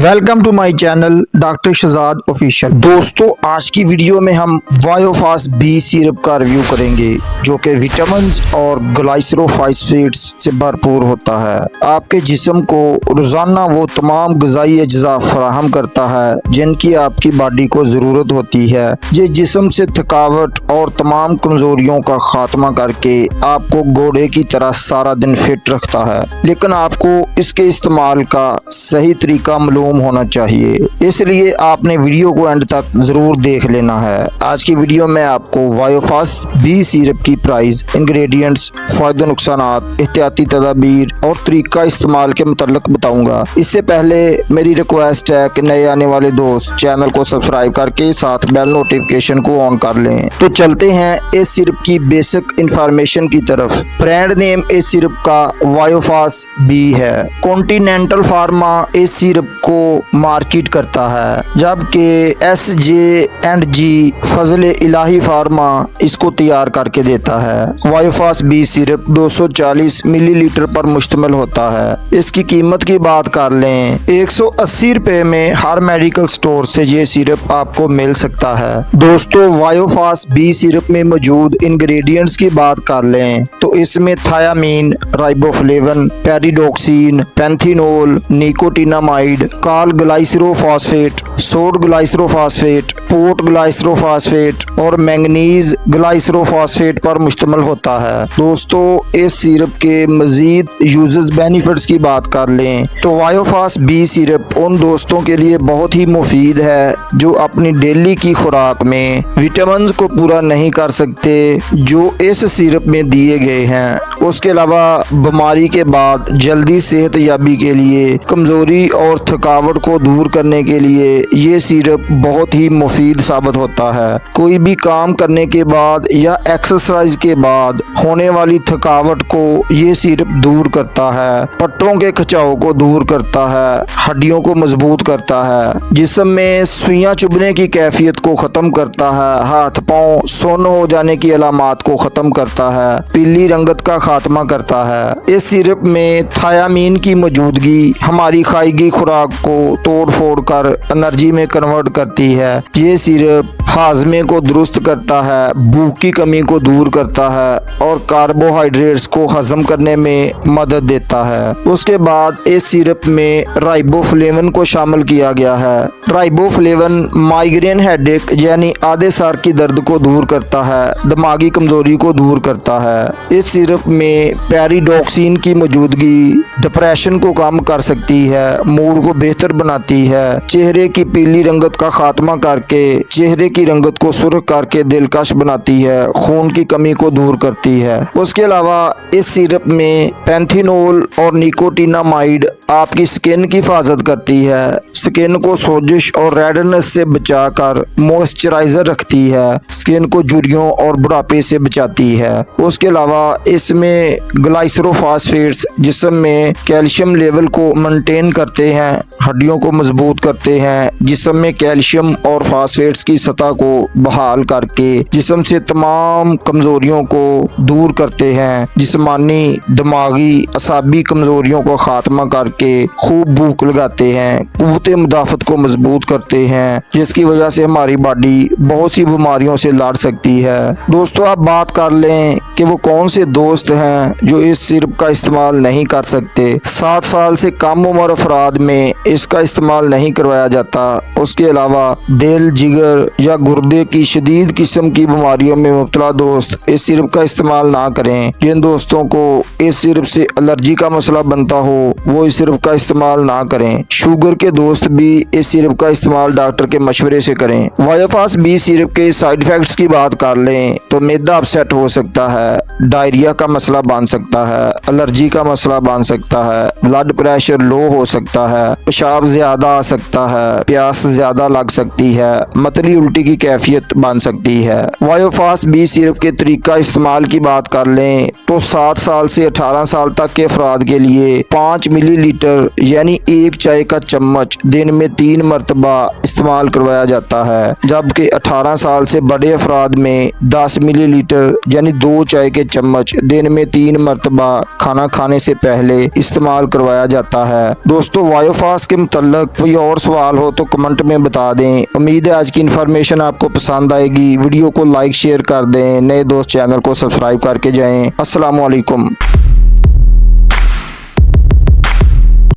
Welcome to my channel doctor Shahzad official. दोस्तों, आज की वीडियो में हम वायोफास बी सिरप का रिव्यू करेंगे जो कि विटामिन और ग्लाइसरोफॉस्फेट्स से भरपूर होता है। आपके जिस्म को रोजाना वो तमाम ग़िज़ाई अज्जा फराहम करता है जिनकी आपकी बॉडी को ज़रूरत होती है। ये जिस्म से थकावट और तमाम कमज़ोरियों का खात्मा करके आपको घोड़े की तरह सारा दिन फिट रखता है, लेकिन आपको इसके इस्तेमाल का सही तरीका मालूम होना चाहिए, इसलिए आपने वीडियो को एंड तक जरूर देख लेना है। आज की वीडियो में आपको वायोफास बी सिरप की प्राइस, इंग्रेडिएंट्स, फायदे नुकसानात, एहतियाती तदाबीर और तरीका इस्तेमाल के मुतल्लिक बताऊंगा। इससे पहले मेरी रिक्वेस्ट है कि नए आने वाले दोस्त चैनल को सब्सक्राइब करके साथ बेल नोटिफिकेशन को ऑन कर लें। तो चलते हैं इस सिरप की बेसिक इंफॉर्मेशन की तरफ। ब्रांड नेम इस सिरप का वायोफास बी है। कॉन्टिनेंटल फार्मा इस सिरप को मार्केट करता है, जबकि SJ&G फजले इलाही फार्मा इसको तैयार करके देता है। वायोफास बी सिरप 240 मिलीलीटर पर मुश्तमिल होता है। इसकी कीमत की बात कर लें, 180 रुपए में हर मेडिकल स्टोर से ये सिरप आपको मिल सकता है। दोस्तों, वायोफास बी सिरप में मौजूद इंग्रेडिएंट्स की बात कर लें तो इसमें थायामीन, राइबोफ्लेविन, पेरिडोक्सिन, पेंथिनोल, निकोटिनामाइड, काल ग्लाइसरोफॉस्फेट, सोड ग्लाइसरोफॉस्फेट, पोट ग्लाइसरोफॉस्फेट और मैंगनीज ग्लाइसरोफॉस्फेट पर मुश्तमिल होता है। दोस्तों, इस सिरप के मजीद यूजेस बेनिफिट्स की बात कर लें तो वायोफास बी सिरप उन दोस्तों के लिए बहुत ही मुफीद है जो अपनी डेली की खुराक में विटामिन को पूरा नहीं कर सकते जो इस सिरप में दिए गए हैं। उसके अलावा बीमारी के बाद जल्दी सेहत याबी के लिए, कमजोरी और थकावट को दूर करने के लिए ये सिरप बहुत ही मुफीद साबित होता है। कोई भी काम करने के बाद या एक्सरसाइज के बाद होने वाली थकावट को ये सिरप दूर करता है, पट्टों के खिंचाव को दूर करता है, हड्डियों को मजबूत करता है, जिस्म में सुइयां चुभने की कैफियत को ख़त्म करता है, हाथ पाँव सुन्न हो जाने की अलामात को ख़त्म करता है, पीली रंगत का खात्मा करता है। इस सिरप में थायामीन की मौजूदगी हमारी खाएगी खुराक को तोड़ फोड़ कर एनर्जी में कन्वर्ट करती है। ये सिरप हाजमे को दुरुस्त करता है, भूख की कमी को दूर करता है और कार्बोहाइड्रेट्स को हजम करने में मदद देता है। उसके बाद इस सिरप में राइबोफ्लेविन को शामिल किया गया है। राइबोफ्लेविन माइग्रेन हेडेक यानी आधे सर की दर्द को दूर करता है, दिमागी कमजोरी को दूर करता है। इस सिरप में पेरिडोक्सिन की मौजूदगी डिप्रेशन को कम कर सकती है, मूड को बेहतर बनाती है, चेहरे की पीली रंगत का खात्मा करके चेहरे की रंगत को सुर्ख करके दिलकश बनाती है, खून की कमी को दूर करती है। उसके अलावा इस सिरप में पेंथिनोल और निकोटिनामाइड आपकी स्किन की हिफाजत करती है, स्किन को सोजिश और रेडनेस से बचाकर मॉइस्चराइजर रखती है, स्किन को झुर्रियों और बुढ़ापे से बचाती है। उसके अलावा इसमें ग्लाइसरोफॉस्फेट्स जिस्म में कैल्शियम लेवल को मेंटेन करते हैं, हड्डियों को मजबूत करते हैं, जिस्म में कैल्शियम और फास्फेट्स की सतह को बहाल करके जिस्म से तमाम कमजोरियों को दूर करते हैं, जिस्मानी, दिमागी, असाबी कमजोरियों को खात्मा करके खूब भूख लगाते हैं, कुव्वते मुदाफत को मजबूत करते हैं, जिसकी वजह से हमारी बॉडी बहुत सी बीमारियों से लड़ सकती है। दोस्तों, आप बात कर लें कि वो कौन से दोस्त हैं जो इस सिरप का इस्तेमाल नहीं कर सकते। 7 साल से कम उम्र अफराद में इसका इस्तेमाल नहीं करवाया जाता। उसके अलावा दिल, जिगर या गुर्दे की शदीद किस्म की बीमारियों में मुब्तला दोस्त इस सिरप का इस्तेमाल ना करें। जिन दोस्तों को इस सिरप से एलर्जी का मसला बनता हो वो इस सिरप का इस्तेमाल ना करें। शुगर के दोस्त भी इस सिरप का इस्तेमाल डॉक्टर के मशवरे से करें। वायोफास बी सिरप के साइड इफेक्ट्स की बात कर लें तो मैदा अपसेट हो सकता है, डायरिया का मसला बन सकता है, एलर्जी का मसला बन सकता है, ब्लड प्रेशर लो हो सकता है, पेशाब ज्यादा आ सकता है, प्यास ज्यादा लग सकती है, मतली उल्टी की कैफियत बन सकती है। वायोफास बी सिरप के तरीका इस्तेमाल की बात कर लें तो 7 साल से 18 साल तक के अफराद के लिए 5 मिलीलीटर यानी 1 चाय का चम्मच दिन में 3 मरतबा इस्तेमाल इस्तेमाल करवाया जाता है, जबकि 18 साल से बड़े अफराद में 10 मिलीलीटर यानी 2 चाय के चम्मच दिन में 3 मरतबा खाना खाने से पहले इस्तेमाल करवाया जाता है। दोस्तों, वायोफास्ट के मुतल्लक कोई और सवाल हो तो कमेंट में बता दें। उम्मीद है आज की इन्फॉर्मेशन आपको पसंद आएगी। वीडियो को लाइक शेयर कर दें। नए दोस्त चैनल को सब्सक्राइब करके जाएं। अस्सलाम वालेकुम।